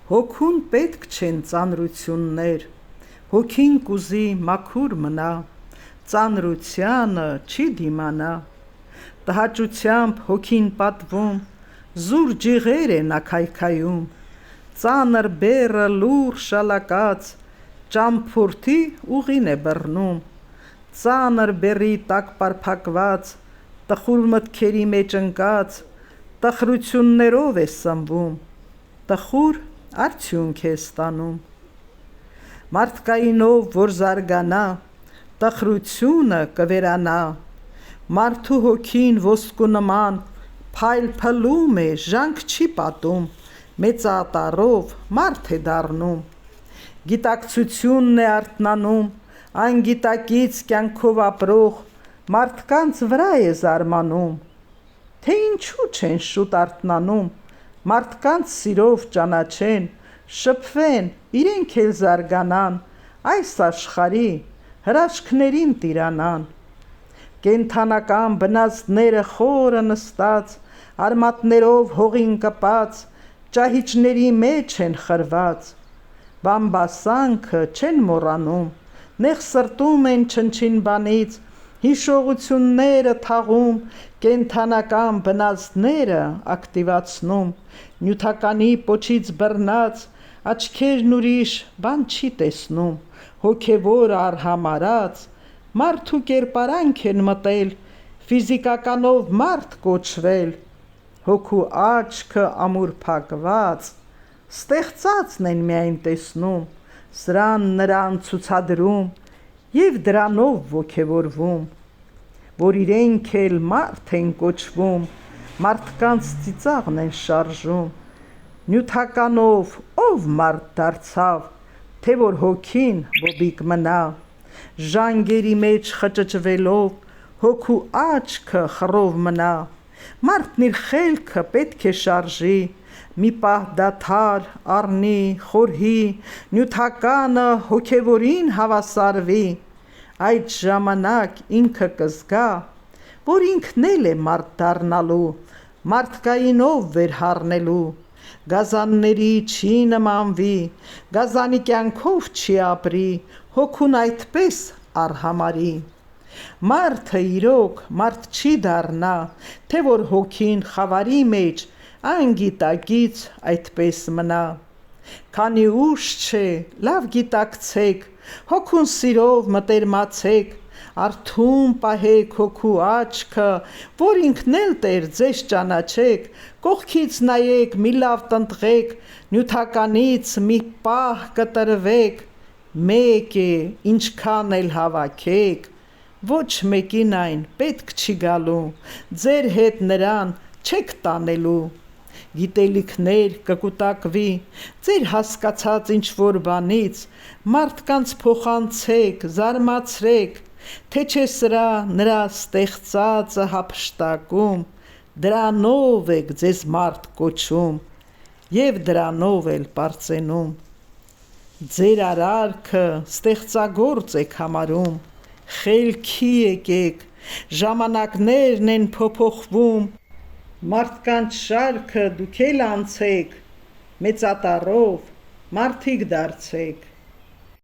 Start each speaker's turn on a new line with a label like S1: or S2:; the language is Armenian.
S1: Հոգուն պետք չեն ծանրություններ, հոգին կուզի մաքուր մնա, ծանրությանը չի դիմանա, տհաճությամբ հոգին պատվում, զուր ջիղեր է նա քայքայում, ծանր բեռը լուռ շալակած, ճամփորդի ուղին է բռնում, ծանր բեռի տակ պարփակված, տխուր մտքերի մեջ ընկած, տխրություններով է սնվում, տխուր արդյունք է ստանում, մարդկայինով որ զարգանա, տխրությունը կվերանա, մարդու հոգին ոսկու նման, փայլփլում է, ժանք չի պատում, մեծատառով մարդ է դառնում, գիտակցությունն է արթնանում, անգիտակից կյանքով ապրող, մարդկանց վրա է զարմանում, թե ինչու չեն շուտ արթնանում, մարդկանց սիրով ճանաչեն, շփվեն, իրենք էլ զարգանան, այս աշխարհի հրաշքներին տիրանան, կենդանական բնածները խորը նստած, արմատներով հողին կպած, ճահիճների մեջ են խրված, բամբասանքը չեն մոռանում, նեղ սրտում են չնչին բանից, հիշողությունները թաղում, կենդանական բնածները ակտիվացնում, նյութականի պոչից բռնած, աչքերն ուրիշ բան չի տեսնում, հոգևոր արհամարած, մարդու կերպարանք են մտել, ֆիզիկականով մարդ կոչվել, հոգու աչքը ամուր փակված, ստեղծածն են միայն տեսնում, սրան նրան ցուցադրում և դրանով ոգևորվում, որ իրենք էլ մարդ են կոչվում, մարդկանց ծիծաղն են շարժում, նյութականով ով մարդ դարձավ, թե որ հոգին բոբիկ մնա, ժանգերի մեջ խճճվելով, հոգու աչքը խռով մնա, մարդն իր խելքը պետք է շարժի, մի պահ դադար առնի, խորհի, նյութականը հոգևորին հավասարվի, այդ ժամանակ ինքը կզգա, որ ինքն էլ է մարդ դառնալու, մարդկայինով վեր հառնելու, գազանների չի նմանվի, գազանի կյանքով չի ապրի, հոգուն այդպես արհամարի, մարդը իրոք մարդ չի դառնա, թե որ հոգին խավարի մեջ անգիտակից այդպես մնա, քանի ուշ չէ, լավ գիտակցեք, հոգուն սիրով մտերմացեք, արթուն պահեք հոգու աչքը, որ ինքն էլ Տեր ձեզ ճանաչեք, կողքից նայեք, մի լավ տնտղեք, նյութականից մի պահ կտրվեք, մեկ է, ինչքան էլ հավաքեք, ոչ մեկին այն պետք չի գալու, ձեր հետ նրան չեք տանելու, գիտելիքներ կկուտակվի, ձեր հասկացած ինչ-որ բանից, մարդկանց փոխանցեք, զարմացրեք, թե չէ սրա նրա ստեղծածը հափշտակում, դրանով եք ձեզ մարդ կոչում և դրանով էլ պարծենում, ձեր արարքը ստեղծագործ եք համարում, խելքի եկեք, ժամանակներն են փոփոխվում, մարդկանց շարքը դուք էլ անցեք, մեծատառով մարդիկ դարձեք,